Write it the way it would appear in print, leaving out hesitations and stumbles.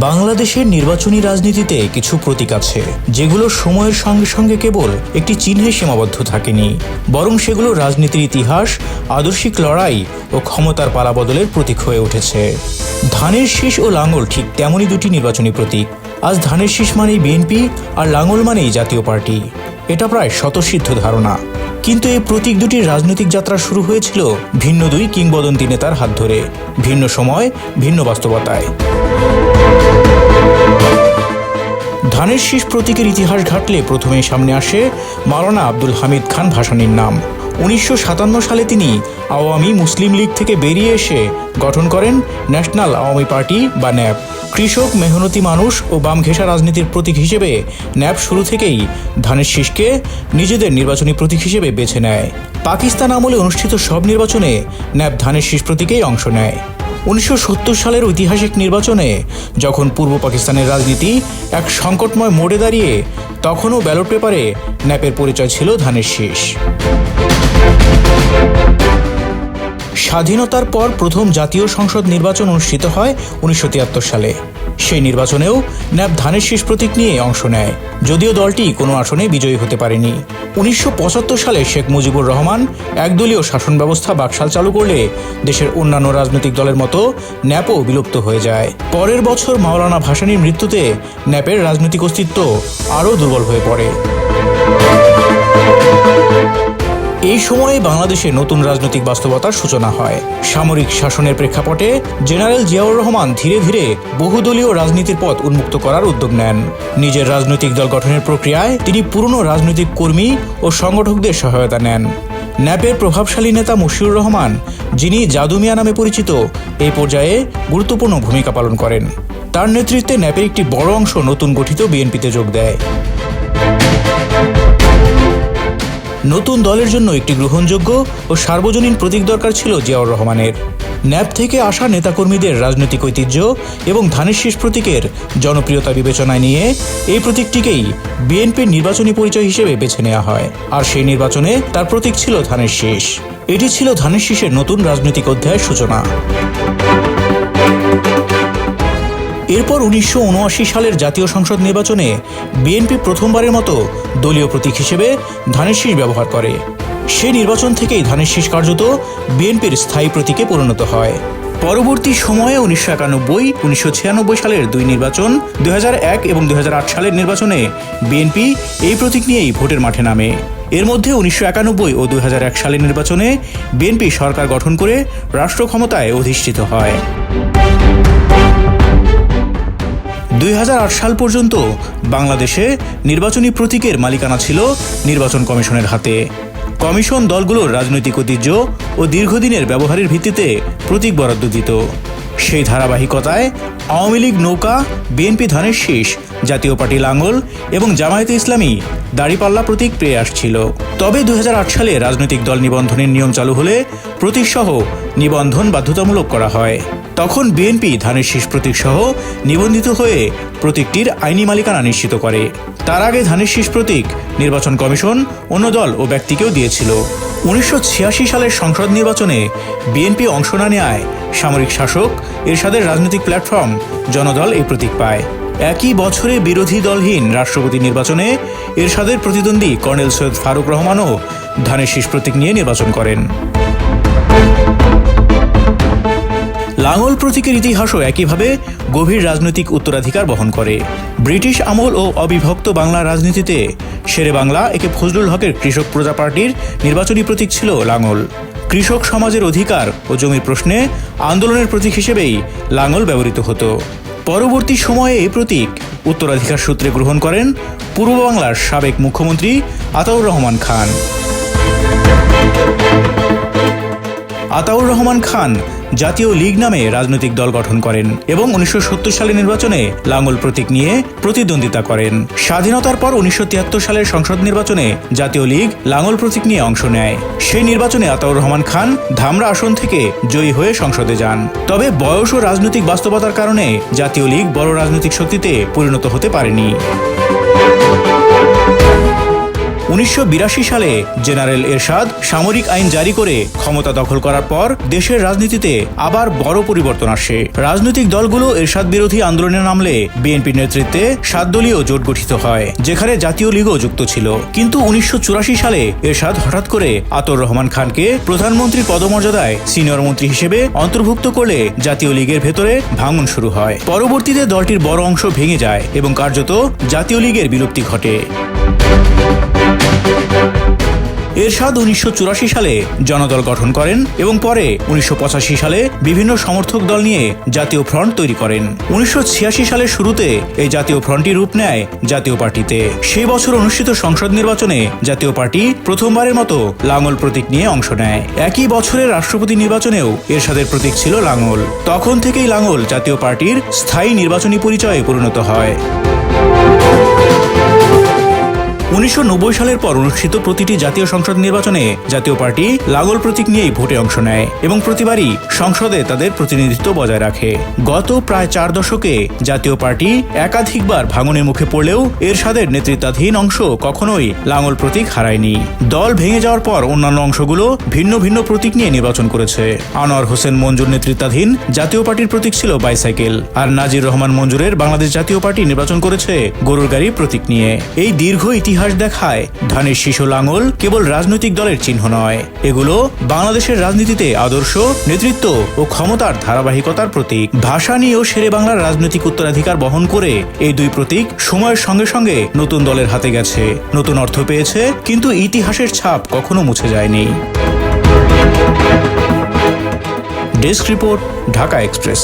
বাংলাদেশের নির্বাচনী রাজনীতিতে কিছু প্রতীক আছে যেগুলো সময়ের সঙ্গে সঙ্গে কেবল একটি চিহ্নে সীমাবদ্ধ থাকেনি, বরং সেগুলো রাজনীতির ইতিহাস, আদর্শিক লড়াই ও ক্ষমতার পালাবদলের প্রতীক হয়ে উঠেছে। ধানের শীষ ও লাঙল ঠিক তেমনই দুটি নির্বাচনী প্রতীক। আজ ধানের শীষ মানেই বিএনপি আর লাঙল মানেই জাতীয় পার্টি, এটা প্রায় স্বতঃসিদ্ধ ধারণা। কিন্তু এই প্রতীক দুটির রাজনৈতিক যাত্রা শুরু হয়েছিল ভিন্ন দুই কিংবদন্তি নেতার হাত ধরে, ভিন্ন সময়, ভিন্ন বাস্তবতায়। ধানের শীষ প্রতীকের ইতিহাস ঘাটলে প্রথমেই সামনে আসে মাওলানা আব্দুল হামিদ খান ভাসানীর নাম। 1957 সালে তিনি আওয়ামী মুসলিম লীগ থেকে বেরিয়ে এসে গঠন করেন ন্যাশনাল আওয়ামী পার্টি বা ন্যাপ। কৃষক, মেহনতি মানুষ ও বামঘেঁষা রাজনীতির প্রতীক হিসেবে ন্যাপ শুরু থেকেই ধানের শীষকে নিজেদের নির্বাচনী প্রতীক হিসেবে বেছে নেয়। পাকিস্তান আমলে অনুষ্ঠিত সব নির্বাচনে ন্যাপ ধানের শীষ প্রতীকেই অংশ নেয়। 1970 সালের ঐতিহাসিক নির্বাচনে যখন পূর্ব পাকিস্তানের রাজনীতি এক সংকটময় মোড়ে দাঁড়িয়ে, তখনও ব্যালট পেপারে ন্যাপের পরিচয় ছিল ধানের শীষ। স্বাধীনতার পর প্রথম জাতীয় সংসদ নির্বাচন অনুষ্ঠিত হয় 1973 সালে। সেই নির্বাচনেও ন্যাপ ধানের শীষ প্রতীক নিয়ে অংশ নেয়, যদিও দলটি কোনো আসনে বিজয়ী হতে পারেনি। 1975 সালে শেখ মুজিবুর রহমান একদলীয় শাসন ব্যবস্থা বাকশাল চালু করলে দেশের অন্যান্য রাজনৈতিক দলের মতো ন্যাপও বিলুপ্ত হয়ে যায়। পরের বছর মাওলানা ভাসানীর মৃত্যুতে ন্যাপের রাজনৈতিক অস্তিত্ব আরও দুর্বল হয়ে পড়ে। এই সময়ে বাংলাদেশে নতুন রাজনৈতিক বাস্তবতার সূচনা হয়। সামরিক শাসনের প্রেক্ষাপটে জেনারেল জিয়াউর রহমান ধীরে ধীরে বহুদলীয় রাজনীতির পথ উন্মুক্ত করার উদ্যোগ নেন। নিজের রাজনৈতিক দল গঠনের প্রক্রিয়ায় তিনি পুরনো রাজনৈতিক কর্মী ও সংগঠকদের সহায়তা নেন। ন্যাপের প্রভাবশালী নেতা মশিউর রহমান, যিনি জাদু মিয়া নামে পরিচিত, এই পর্যায়ে গুরুত্বপূর্ণ ভূমিকা পালন করেন। তার নেতৃত্বে ন্যাপের একটি বড় অংশ নতুন গঠিত বিএনপিতে যোগ দেয়। নতুন দলের জন্য একটি গ্রহণযোগ্য ও সার্বজনীন প্রতীক দরকার ছিল জিয়াউর রহমানের। ন্যাপ থেকে আসা নেতাকর্মীদের রাজনৈতিক ঐতিহ্য এবং ধানের শীষ প্রতীকের জনপ্রিয়তা বিবেচনায় নিয়ে এই প্রতীকটিকেই বিএনপির নির্বাচনী পরিচয় হিসেবে বেছে নেওয়া হয়। আর সেই নির্বাচনে তার প্রতীক ছিল ধানের শীষ। এটি ছিল ধানের শীষের নতুন রাজনৈতিক অধ্যায়ের সূচনা। এরপর 1979 সালের জাতীয় সংসদ নির্বাচনে বিএনপি প্রথমবারের মতো দলীয় প্রতীক হিসেবে ধানের শীষ ব্যবহার করে। সেই নির্বাচন থেকেই ধানের শীষ কার্যত বিএনপির স্থায়ী প্রতীকে পরিণত হয়। পরবর্তী সময়ে 1991, 1996 সালের দুই নির্বাচন, 2001 এবং 2008 সালের নির্বাচনে বিএনপি এই প্রতীক নিয়েই ভোটের মাঠে নামে। এর মধ্যে 1991 ও 2001 সালের নির্বাচনে বিএনপি সরকার গঠন করে রাষ্ট্র ক্ষমতায় অধিষ্ঠিত হয়। 2008 সাল পর্যন্ত বাংলাদেশে নির্বাচনী প্রতীকের মালিকানা ছিল নির্বাচন কমিশনের হাতে। কমিশন দলগুলোর রাজনৈতিক ঐতিহ্য ও দীর্ঘদিনের ব্যবহারের ভিত্তিতে প্রতীক বরাদ্দ দিত। সেই ধারাবাহিকতায় আওয়ামী লীগ নৌকা, বিএনপি ধানের শীষ, জাতীয় পার্টি লাঙল এবং জামায়াতে ইসলামী দাড়িপাল্লা প্রতীক পেয়ে আসছিল। তবে 2008 সালে রাজনৈতিক দল নিবন্ধনের নিয়ম চালু হলে প্রতীকসহ নিবন্ধন বাধ্যতামূলক করা হয়। তখন বিএনপি ধানের শীষ প্রতীক সহ নিবন্ধিত হয়ে প্রতীকটির আইনি মালিকানা নিশ্চিত করে। তার আগে ধানের শীষ প্রতীক নির্বাচন কমিশন অন্য দল ও ব্যক্তিকেও দিয়েছিল। 1986 সালের সংসদ নির্বাচনে বিএনপি অংশ না নেওয়ায় সামরিক শাসক এরশাদের রাজনৈতিক প্ল্যাটফর্ম জনদল এই প্রতীক পায়। একই বছরে বিরোধী দলহীন রাষ্ট্রপতি নির্বাচনে এরশাদের প্রতিদ্বন্দ্বী কর্নেল সৈয়দ ফারুক রহমানও ধানের শীষ প্রতীক নিয়ে নির্বাচন করেন। লাঙল প্রতীকের ইতিহাসও একইভাবে গভীর রাজনৈতিক উত্তরাধিকার বহন করে। ব্রিটিশ আমল ও অবিভক্ত বাংলার রাজনীতিতে শেরে বাংলা একে ফজলুল হকের কৃষক প্রজা পার্টির নির্বাচনী প্রতীক ছিল লাঙল। কৃষক সমাজের অধিকার ও জমির প্রশ্নে আন্দোলনের প্রতীক হিসেবেই লাঙল ব্যবহৃত হতো। পরবর্তী সময়ে এই প্রতীক উত্তরাধিকার সূত্রে গ্রহণ করেন পূর্ব বাংলার সাবেক মুখ্যমন্ত্রী আতাউর রহমান খান। আতাউর রহমান খান জাতীয় লীগ নামে রাজনৈতিক দল গঠন করেন এবং 1970 সালের নির্বাচনে লাঙল প্রতীক নিয়ে প্রতিদ্বন্দ্বিতা করেন। স্বাধীনতার পর 1973 সালের সংসদ নির্বাচনে জাতীয় লীগ লাঙল প্রতীক নিয়ে অংশ নেয়। সেই নির্বাচনে আতাউর রহমান খান ধামরা আসন থেকে জয়ী হয়ে সংসদে যান। তবে বয়স ও রাজনৈতিক বাস্তবতার কারণে জাতীয় লীগ বড় রাজনৈতিক শক্তিতে পরিণত হতে পারেনি। 1982 সালে জেনারেল এরশাদ সামরিক আইন জারি করে ক্ষমতা দখল করার পর দেশের রাজনীতিতে আবার বড় পরিবর্তন আসে। রাজনৈতিক দলগুলো এরশাদ বিরোধী আন্দোলনে নামলে বিএনপির নেতৃত্বে 7 দলীয় জোট গঠিত হয়, যেখানে জাতীয় লীগও যুক্ত ছিল। কিন্তু 1984 সালে এরশাদ হঠাৎ করে আতর রহমান খানকে প্রধানমন্ত্রী পদমর্যাদায় সিনিয়র মন্ত্রী হিসেবে অন্তর্ভুক্ত করলে জাতীয় লীগের ভেতরে ভাঙন শুরু হয়। পরবর্তীতে দলটির বড় অংশ ভেঙে যায় এবং কার্যত জাতীয় লীগের বিলুপ্তি ঘটে। এরশাদ 1984 সালে জনদল গঠন করেন এবং পরে 1985 সালে বিভিন্ন সমর্থক দল নিয়ে জাতীয় ফ্রন্ট তৈরি করেন। 1986 সালের শুরুতে এই জাতীয় ফ্রন্টটি রূপ নেয় জাতীয় পার্টিতে। সেই বছর অনুষ্ঠিত সংসদ নির্বাচনে জাতীয় পার্টি প্রথমবারের মতো লাঙল প্রতীক নিয়ে অংশ নেয়। একই বছরের রাষ্ট্রপতি নির্বাচনেও এরশাদের প্রতীক ছিল লাঙল। তখন থেকেই লাঙল জাতীয় পার্টির স্থায়ী নির্বাচনী পরিচয়ে পরিণত হয়। 1990 সালের পর অনুষ্ঠিত প্রতিটি জাতীয় সংসদ নির্বাচনে জাতীয় পার্টি লাঙল প্রতীক নিয়েই ভোটে অংশ নেয় এবং প্রতিবারই সংসদে তাদের প্রতিনিধিত্ব বজায় রাখে। গত প্রায় 4 দশকে জাতীয় পার্টি একাধিকবার ভাঙনের মুখে পড়লেও এরশাদের নেতৃত্বাধীন অংশ কখনোই লাঙল প্রতীক হারায়নি। দল ভেঙে যাওয়ার পর অন্যান্য অংশগুলো ভিন্ন ভিন্ন প্রতীক নিয়ে নির্বাচন করেছে। আনোয়ার হোসেন মঞ্জুর নেতৃত্বাধীন জাতীয় পার্টির প্রতীক ছিল বাইসাইকেল, আর নাজির রহমান মঞ্জুরের বাংলাদেশ জাতীয় পার্টি নির্বাচন করেছে গরুর গাড়ি প্রতীক নিয়ে। এই দীর্ঘ ইতিহাস দেখায় ধানের শীষ লাঙল কেবল রাজনৈতিক দলের চিহ্ন নয়, এগুলো বাংলাদেশের রাজনীতিতে আদর্শ, নেতৃত্ব ও ক্ষমতার ধারাবাহিকতার প্রতীক। ভাষা নিয়েও শেরে বাংলার রাজনৈতিক উত্তরাধিকার বহন করে এই দুই প্রতীক সময়ের সঙ্গে সঙ্গে নতুন দলের হাতে গেছে, নতুন অর্থ পেয়েছে, কিন্তু ইতিহাসের ছাপ কখনো মুছে যায়নি। Desk report, Dhaka express.